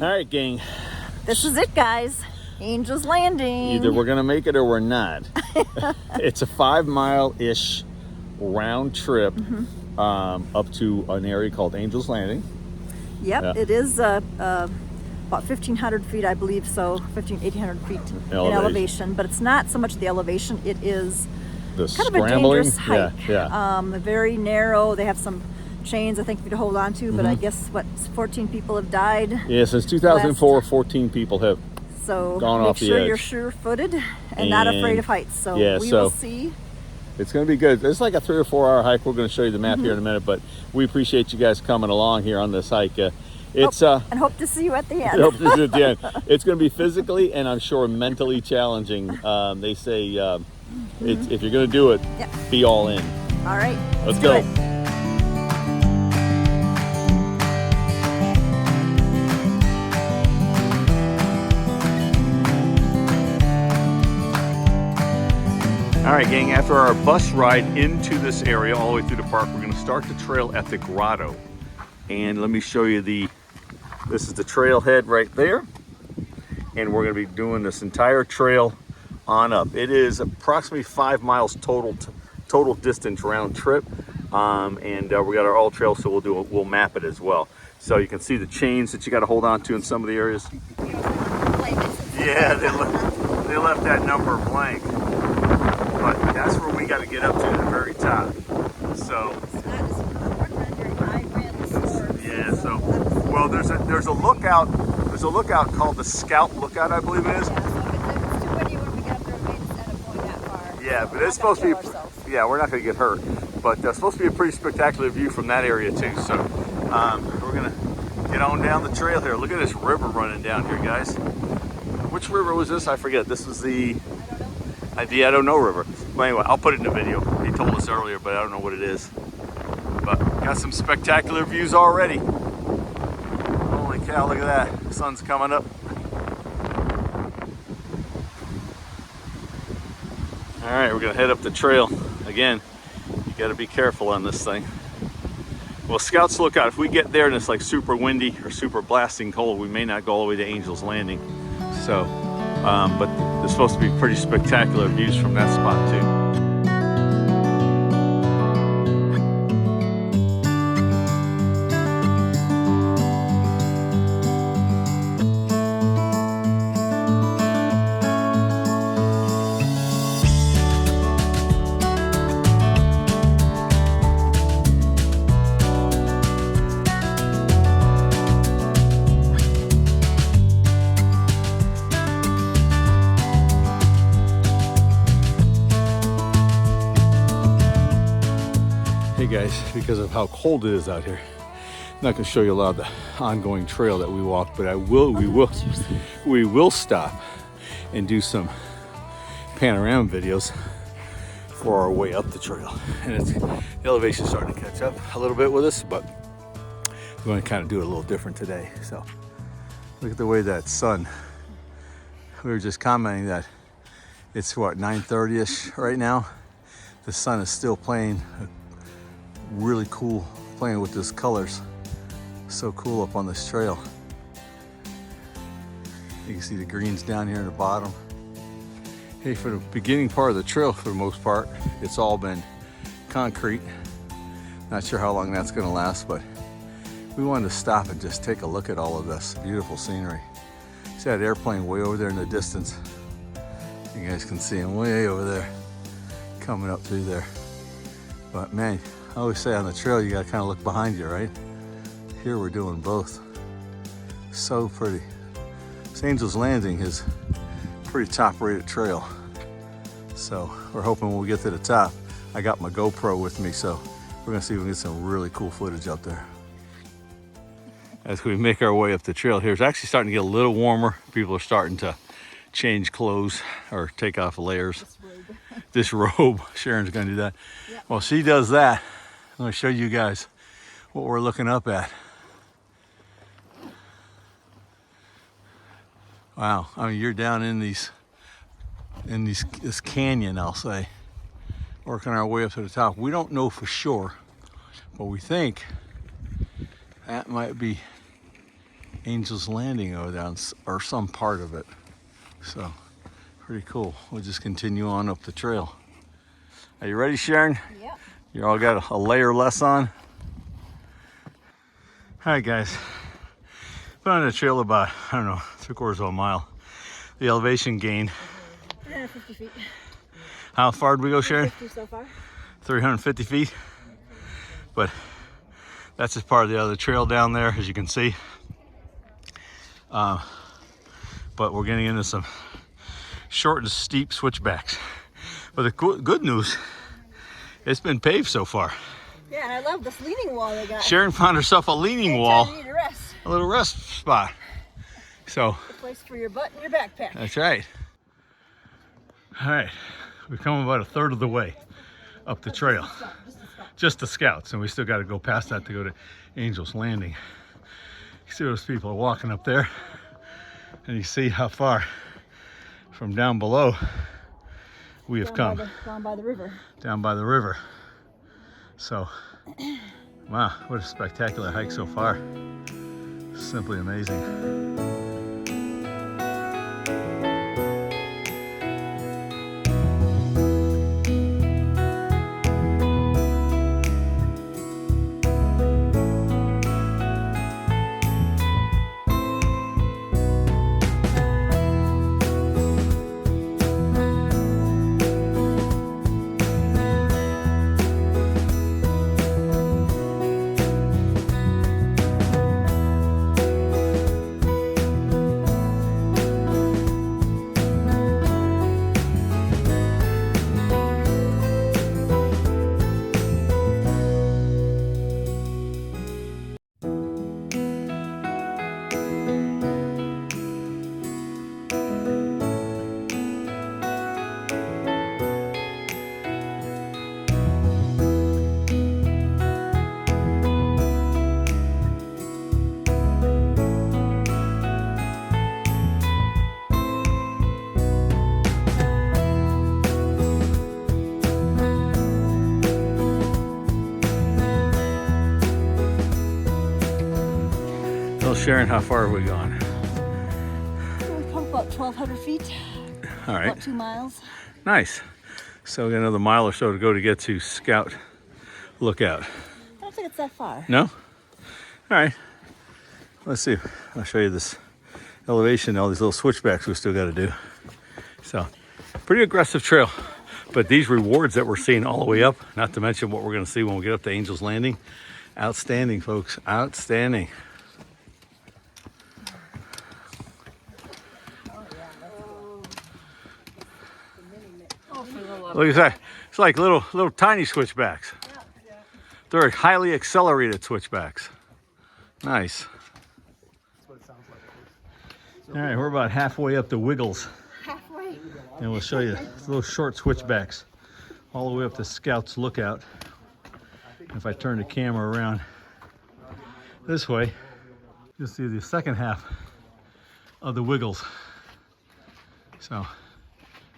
All right, gang. This is it, guys. Angel's Landing. Either we're gonna make it or we're not. It's a 5 mile-ish round trip up to an area called Angel's Landing. Yep, Yeah. it is about 1,500 feet, I believe, so 1,800 feet in elevation. But it's not so much the elevation, it is The kind of a scrambling. dangerous hike. Yeah. Very narrow. They have some chains, I think, for you to hold on to, but I guess, 14 people have died. Yeah, since 2004, 14 people have So gone make off the sure edge. you're sure-footed and not afraid of heights. So yeah, we so will see. it's going to be good. It's like a 3 or 4 hour hike. We're going to show you the map here in a minute, but we appreciate you guys coming along here on this hike. It's and hope to see you at the end. hope to see you at the end. It's going to be physically and I'm sure mentally challenging. They say if you're going to do it, be all in. All right, Let's do go. it. All right, gang, after our bus ride into this area all the way through the park, we're going to start the trail at the grotto. And let me show you this is the trailhead right there. And we're going to be doing this entire trail on up. It is approximately 5 miles total distance round trip. And we got our all trail, so we'll map it as well. So you can see the chains that you got to hold on to in some of the areas. Yeah, they left that number blank. But that's where we got to get up to the very top. So yeah, so well, there's a lookout. There's a lookout called the Scout Lookout, I believe it is. Yeah, but it's supposed to be. Yeah, we're not going to get hurt, but it's supposed to be a pretty spectacular view from that area too. So we're gonna get on down the trail here. Look at this river running down here, guys. Which river was this? I forget. This is the I don't know river. But anyway, I'll put it in the video. He told us earlier, but I don't know what it is. But got some spectacular views already. Holy cow, look at that. The sun's coming up. All right, we're gonna head up the trail. Again, you gotta be careful on this thing. Well, Scouts Lookout, if we get there and it's like super windy or super blasting cold, we may not go all the way to Angel's Landing. So, but there's supposed to be pretty spectacular views from that spot too. Guys, because of how cold it is out here, I'm not going to show you a lot of the ongoing trail that we walked, but we will stop and do some panorama videos for our way up the trail. And the elevation's starting to catch up a little bit with us, but we're going to kind of do it a little different today. So look at the way that sun, we were just commenting that it's what, 9:30ish right now. The sun is still playing really cool, playing with these colors. So cool up on this trail. You can see the greens down here in the bottom. Hey, for the beginning part of the trail, for the most part, it's all been concrete. Not sure how long that's gonna last, but we wanted to stop and just take a look at all of this beautiful scenery. See that airplane way over there in the distance? You guys can see him way over there, coming up through there. But man, I always say on the trail, you gotta kind of look behind you, right? Here we're doing both. So pretty. This Angel's Landing is a pretty top-rated trail. So we're hoping when we get to the top, I got my GoPro with me, so we're gonna see if we can get some really cool footage up there. As we make our way up the trail here, it's actually starting to get a little warmer. People are starting to change clothes or take off layers. This robe, Sharon's gonna do that. Yep. While she does that, I'm gonna show you guys what we're looking up at. Wow, I mean, you're down in this canyon, I'll say, working our way up to the top. We don't know for sure, but we think that might be Angel's Landing over down, or some part of it. So pretty cool. We'll just continue on up the trail. Are you ready, Sharon? Yep. You all got a layer less on? All right, guys. Been on the trail about, I don't know, 3/4 of a mile. The elevation gain. 350 feet. How far did we go, Sharon? 350 so far. 350 feet. But that's just part of the other trail down there, as you can see. But we're getting into some short and steep switchbacks. But the good news, it's been paved so far. Yeah, and I love this leaning wall they got. Sharon found herself a leaning wall. You need to rest. A little rest spot. So a place for your butt and your backpack. That's right. All right, we've come about 1/3 of the way up the trail. Just the scouts, and we still got to go past that to go to Angel's Landing. You see those people are walking up there, and you see how far from down below we have come. Down by the river. Down by the river. So, wow, what a spectacular hike so far. Simply amazing. Sharon, how far have we gone? So we've come about 1,200 feet. All right. About 2 miles. Nice. So we got another mile or so to go to get to Scout Lookout. I don't think it's that far. No? All right. Let's see. I'll show you this elevation, all these little switchbacks we still got to do. So, pretty aggressive trail. But these rewards that we're seeing all the way up, not to mention what we're going to see when we get up to Angel's Landing, outstanding, folks. Outstanding. Look at that. It's like little tiny switchbacks. They're highly accelerated switchbacks. Nice. All right, we're about halfway up the Wiggles. Halfway. And we'll show you little short switchbacks all the way up to Scout's Lookout. If I turn the camera around this way, you'll see the second half of the Wiggles. So,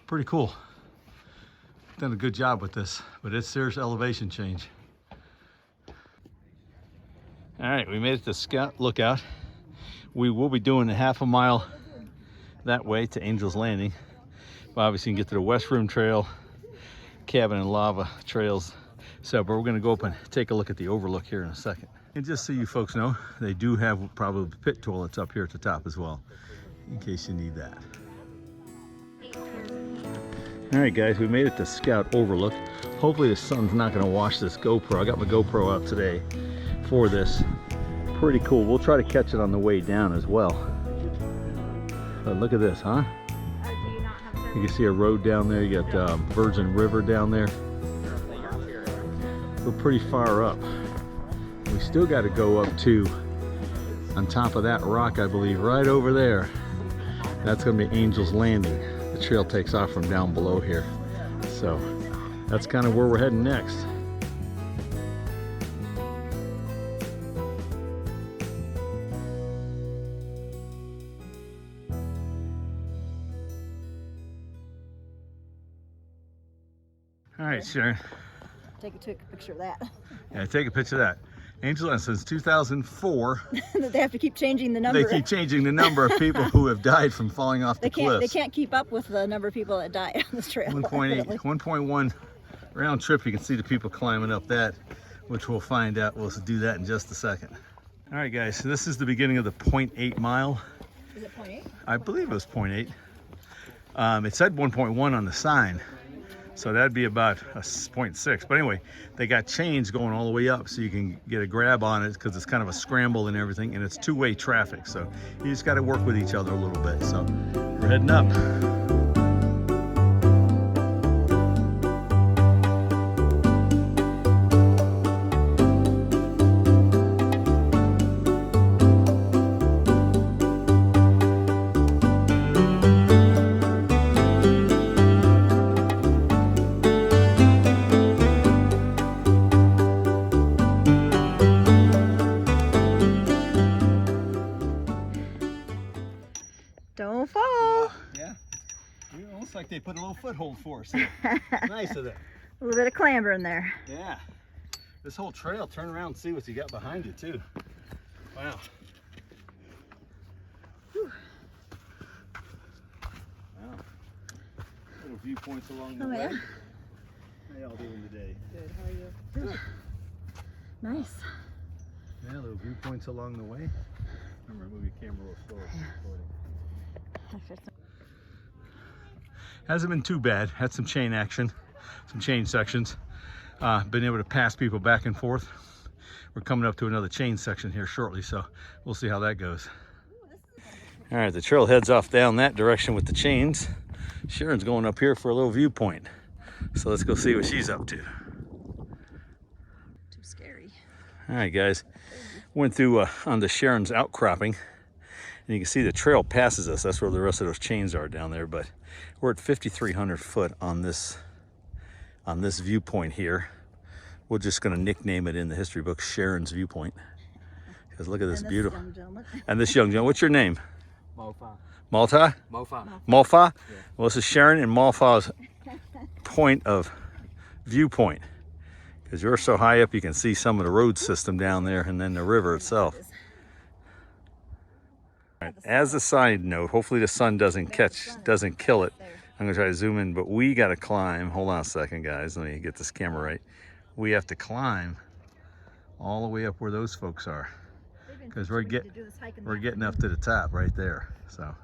pretty cool. Done a good job with this, but it's serious elevation change. All right, we made it to Scout Lookout. We will be doing a half a mile that way to Angel's Landing. Obviously, you can get to the West Rim Trail, Cabin and Lava trails. So, but we're gonna go up and take a look at the overlook here in a second. And just so you folks know, they do have probably pit toilets up here at the top as well, in case you need that. All right, guys, we made it to Scout Overlook. Hopefully the sun's not gonna wash this GoPro. I got my GoPro out today for this. Pretty cool. We'll try to catch it on the way down as well. But look at this, huh? You can see a road down there. You got Virgin River down there. We're pretty far up. We still got to go up to, on top of that rock, I believe, right over there. That's gonna be Angel's Landing. The trail takes off from down below here. So that's kind of where we're heading next. All right, Sharon. Take a picture of that. Yeah, take a picture of that. Angela, since 2004, They have to keep changing the number. they keep changing the number of people who have died from falling off the cliffs. They can't keep up with the number of people that die on this trail. 1.8, 1.1 round trip. You can see the people climbing up that, which we'll find out. We'll do that in just a second. All right, guys, so this is the beginning of the 0.8 mile. Is it 0.8? I believe it was 0.8. It said 1.1 on the sign, so that'd be about a 0.6. But anyway, they got chains going all the way up so you can get a grab on it, because it's kind of a scramble and everything, and it's two-way traffic, so you just got to work with each other a little bit. So we're heading up. Don't fall. Yeah, almost like they put a little foothold for us. Nice of them. A little bit of clamber in there. Yeah. This whole trail, turn around and see what you got behind you too. Wow. Whew. Wow. Little viewpoints along the way. Yeah. How y'all doing today? Good. How are you? Good. Nice. Yeah, little viewpoints along the way. Remember, move your camera a little slower. Hasn't been too bad. Had some chain action, some chain sections. Been able to pass people back and forth. We're coming up to another chain section here shortly, so we'll see how that goes. All right, the trail heads off down that direction with the chains. Sharon's going up here for a little viewpoint. So let's go see what she's up to. Too scary. All right, guys. Went through on the Sharon's outcropping. And you can see the trail passes us. That's where the rest of those chains are down there. But we're at 5,300 foot on this viewpoint here. We're just going to nickname it in the history book Sharon's Viewpoint. Because look at this beautiful. And this young gentleman. What's your name? Mofa. Malta? Mofa. Malfa? Yeah. Well, this is Sharon and Malfa's point of viewpoint. Because you're so high up, you can see some of the road system down there and then the river itself. Right. As a side note, hopefully the sun doesn't kill it. I'm gonna try to zoom in, but we gotta climb. Hold on a second, guys. Let me get this camera right. We have to climb all the way up where those folks are, because we're getting up to the top right there. So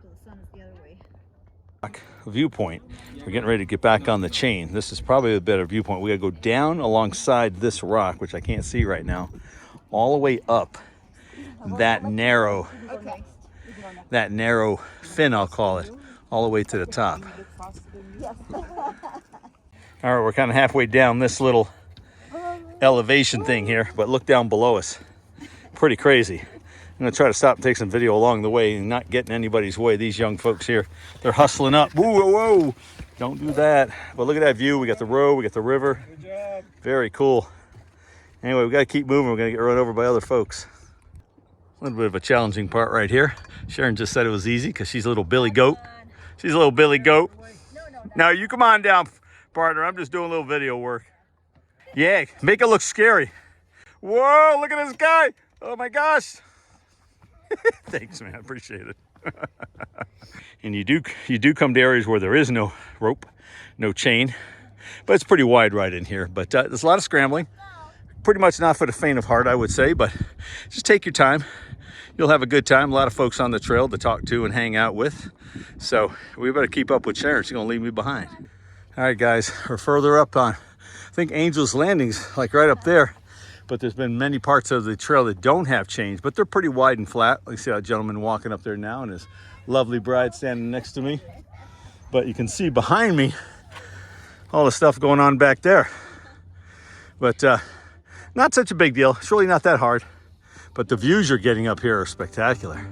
viewpoint. We're getting ready to get back on the chain. This is probably a better viewpoint. We gotta go down alongside this rock, which I can't see right now, all the way up that narrow. That narrow fin, I'll call it, all the way to the top. All right, we're kind of halfway down this little elevation thing here, but look down below us. Pretty crazy. I'm gonna try to stop and take some video along the way and not get in anybody's way. These young folks here, they're hustling up. Whoa, whoa, whoa. Don't do that. But look at that view. We got the road, we got the river. Good job. Very cool. Anyway, we gotta keep moving. We're gonna get run over by other folks. A little bit of a challenging part right here. Sharon just said it was easy because she's a little billy goat. She's a little billy goat. No, you come on down, partner. I'm just doing a little video work. Yeah, make it look scary. Whoa, look at this guy. Oh my gosh. Thanks, man. I appreciate it. And you do come to areas where there is no rope, no chain, but it's pretty wide right in here. But there's a lot of scrambling. Pretty much not for the faint of heart, I would say, but just take your time. You'll have a good time. A lot of folks on the trail to talk to and hang out with. So we better keep up with Sharon. She's gonna leave me behind. All right, guys, we're further up on, I think Angel's Landing's like right up there, but there's been many parts of the trail that don't have chains, but they're pretty wide and flat. You see that gentleman walking up there now and his lovely bride standing next to me. But you can see behind me all the stuff going on back there. But not such a big deal. It's really not that hard. But the views you're getting up here are spectacular.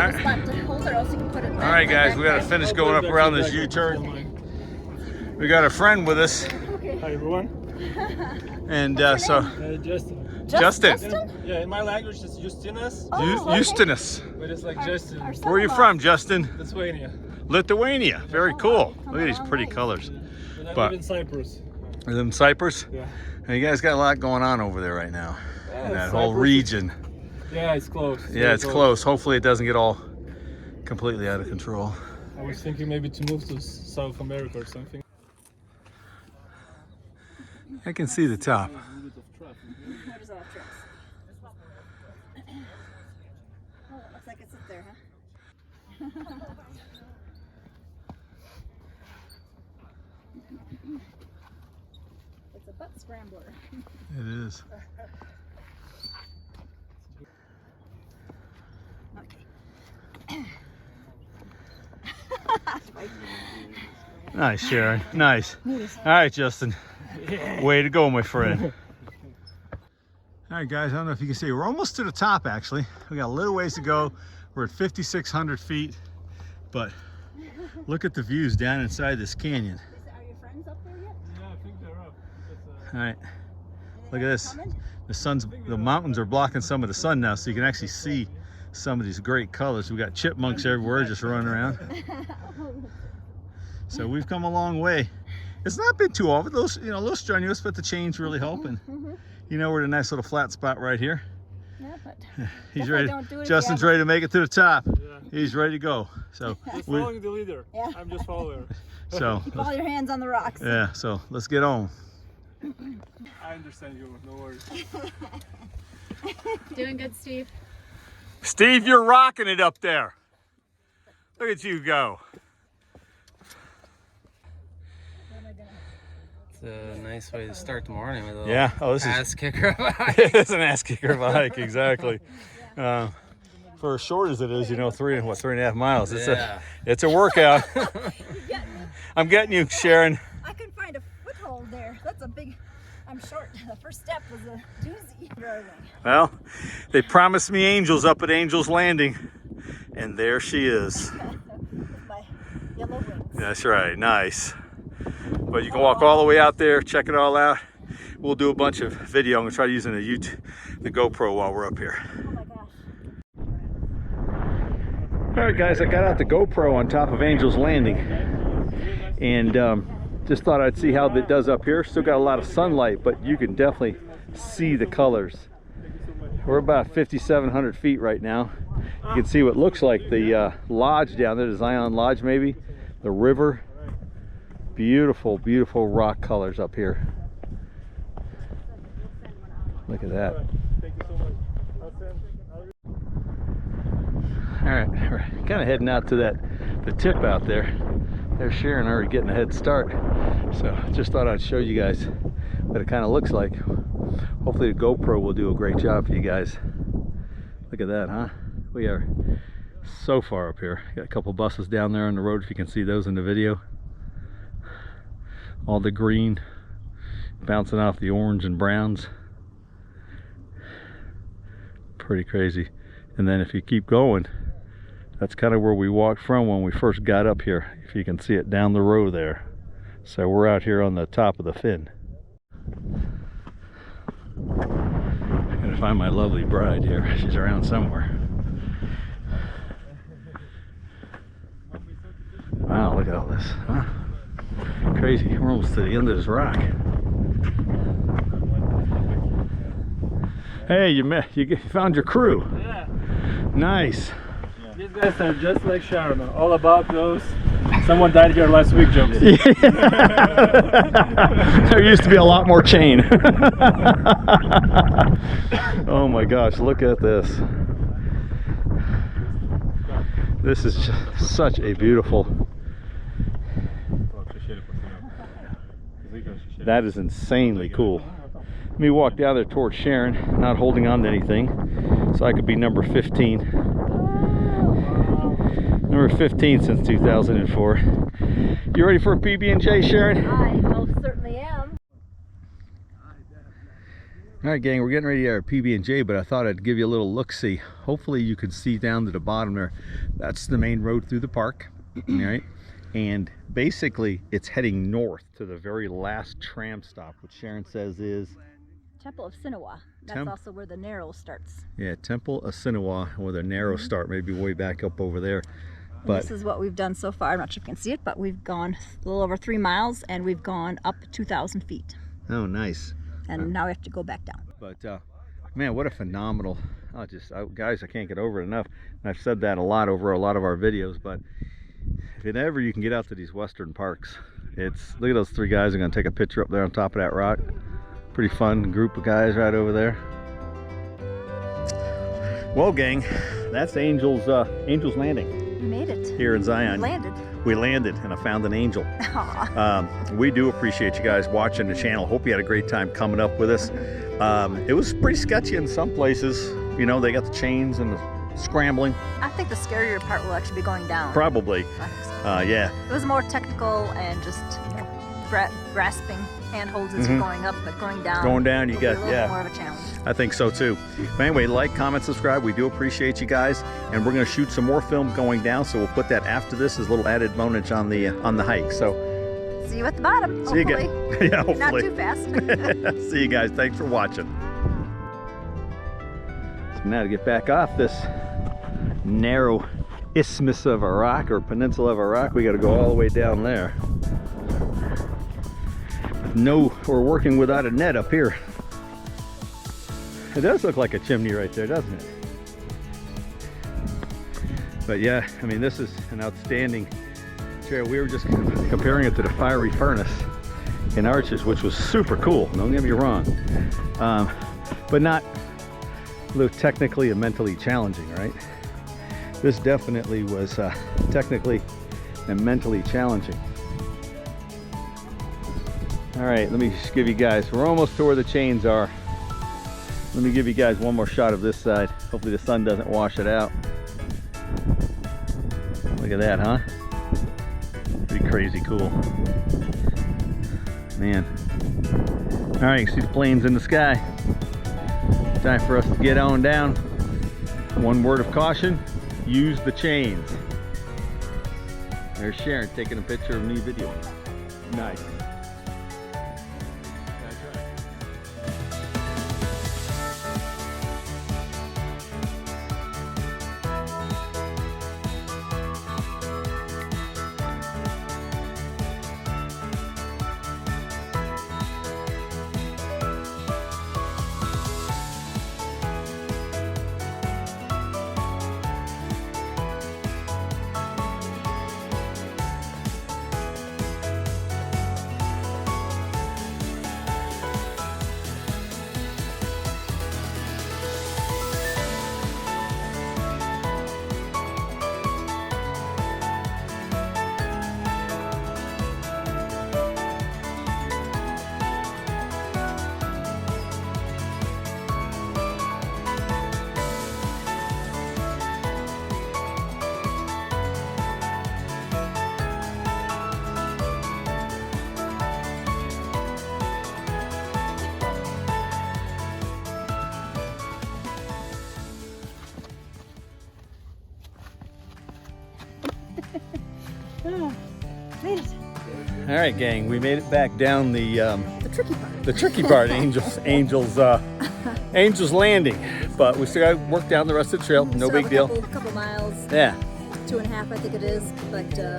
have a spot to hold it, or else you can put it back. All right, guys, we got to finish going up around this U-turn. We got a friend with us. Okay. Hi, everyone. And Justin. Justin. Yeah, in my language it's Justinus. Oh, Justinus. But it's like Justin. Where are you from, Justin? Lithuania. Lithuania. Very cool. Look at these pretty colors. But I live in Cyprus. You live in Cyprus? Yeah. And you guys got a lot going on over there right now. Yeah, In that Cyprus whole region. Yeah, it's close. Yeah, it's close. Hopefully it doesn't get all completely out of control. I was thinking maybe to move to South America or something. I can see the top. What is all tricks? Oh, it looks like it's up there, huh? It's a butt scrambler. It is. Okay. Nice, Sharon. Nice. All right, Justin. Way to go, my friend. All right, guys, I don't know if you can see. We're almost to the top, actually. We got a little ways to go. We're at 5,600 feet, but look at the views down inside this canyon. Are your friends up there yet? Yeah, I think they're up. All right, look at this. The mountains are blocking some of the sun now, so you can actually see some of these great colors. We got chipmunks everywhere just running around. So we've come a long way. It's not been too often, a little strenuous, but the chain's really helping. You know, we're at a nice little flat spot right here. Yeah, but He's ready. Justin's ready to make it to the top. Yeah. He's ready to go. So Just following the leader. Yeah. I'm just following. So keep all your hands on the rocks. yeah. So let's get on. I understand you. No worries. Doing good, Steve. Steve, you're rocking it up there. Look at you go. It's a nice way to start the morning with a little this ass kicker of a hike. It's an ass kicker of a hike, exactly. For as short as it is, 3.5 miles. It's a workout. I'm getting you, Sharon. I couldn't find a foothold there. That's a big. I'm short. The first step was a doozy. Well, they promised me angels up at Angel's Landing, and there she is. With my yellow wings. That's right, nice. But you can walk all the way out there, check it all out. We'll do a bunch of video. I'm gonna try using the GoPro while we're up here. Oh my gosh. All right, guys, I got out the GoPro on top of Angel's Landing, and just thought I'd see how it does up here. Still got a lot of sunlight, but you can definitely see the colors. We're about 5,700 feet right now. You can see what looks like the lodge down there, the Zion Lodge maybe, the river. Beautiful, beautiful rock colors up here. Look at that. Thank you so much. All right, we're kind of heading out to the tip out there. There's Sharon already getting a head start. So just thought I'd show you guys what it kind of looks like. Hopefully the GoPro will do a great job for you guys. Look at that, huh? We are so far up here. Got a couple buses down there on the road, if you can see those in the video. All the green bouncing off the orange and browns. Pretty crazy. And then if you keep going, that's kind of where we walked from when we first got up here, if you can see it down the road there. So we're out here on the top of the fin. I'm gonna find my lovely bride here. She's around somewhere. Wow, look at all this, huh? Crazy. We're almost to the end of this rock. Hey, you found your crew. Yeah. Nice. These guys are just like Sharon. All about those someone died here last week jokes. There used to be a lot more chain. Oh my gosh, look at this. This is just such a beautiful. That is insanely cool. Let me walk down there towards Sharon, not holding on to anything, so I could be number 15. Number 15 since 2004. You ready for a PB&J, Sharon? I most certainly am. All right, gang, we're getting ready to our PB&J, but I thought I'd give you a little look-see. Hopefully you can see down to the bottom there. That's the main road through the park, all right? And basically, it's heading north to the very last tram stop, which Sharon says is... Temple of Aeolus. That's also where the narrow starts. Yeah, Temple of Aeolus, where the narrow start, maybe way back up over there. But this is what we've done so far. I'm not sure if you can see it, but we've gone a little over 3 miles, and we've gone up 2,000 feet. oh, nice. And now we have to go back down. But man, what a phenomenal, guys, I can't get over it enough. And I've said that a lot over a lot of our videos, but if ever you can get out to these western parks, it's, look at those 3 guys. I'm gonna take a picture up there on top of that rock. Pretty fun group of guys right over there. Well, gang, that's Angel's Landing. We made it. Here in Zion. We landed. We landed, and I found an angel. We do appreciate you guys watching the channel. Hope you had a great time coming up with us. It was pretty sketchy in some places. You know, they got the chains and the scrambling. I think the scarier part will actually be going down. Probably. I think so. Yeah. It was more technical and just grasping handholds as you're going up, but going down. Going down, you got, a little bit more of a challenge. I think so too. But anyway, like, comment, subscribe. We do appreciate you guys, and we're going to shoot some more film going down. So we'll put that after this as a little added bonus on the hike. So see you at the bottom. See hopefully. you again. Yeah, hopefully. Not too fast. See you guys. Thanks for watching. So now to get back off this narrow isthmus of Iraq, or peninsula of Iraq, we got to go all the way down there. No, we're working without a net up here. It does look like a chimney right there, doesn't it? But yeah, I mean, this is an outstanding trail. We were just comparing it to the fiery furnace in Arches, which was super cool, don't get me wrong. But not technically and mentally challenging, right? This definitely was technically and mentally challenging. All right, let me just give you guys, we're almost to where the chains are. Let me give you guys one more shot of this side. Hopefully the sun doesn't wash it out. Look at that, huh? Pretty crazy cool. Man. All right, you can see the planes in the sky. Time for us to get on down. One word of caution, use the chains. There's Sharon taking a picture of me video. Nice. Made it. All right, gang, we made it back down the tricky part. The tricky part, Angel's Landing. But we still got to work down the rest of the trail. No big deal. A couple miles. Yeah. 2.5, I think it is. But you know,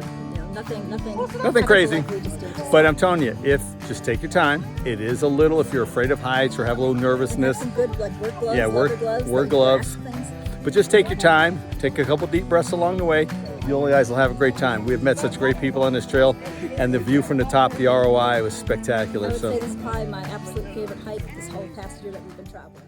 nothing crazy. Like we just did. But I'm telling you, just take your time. It is a little, if you're afraid of heights or have a little nervousness. Some good like work gloves. Yeah, work gloves. But just take your time. Take a couple deep breaths along the way. You guys will have a great time. We have met such great people on this trail, and the view from the top, the ROI, was spectacular. I would say this is probably my absolute favorite hike this whole past year that we've been traveling.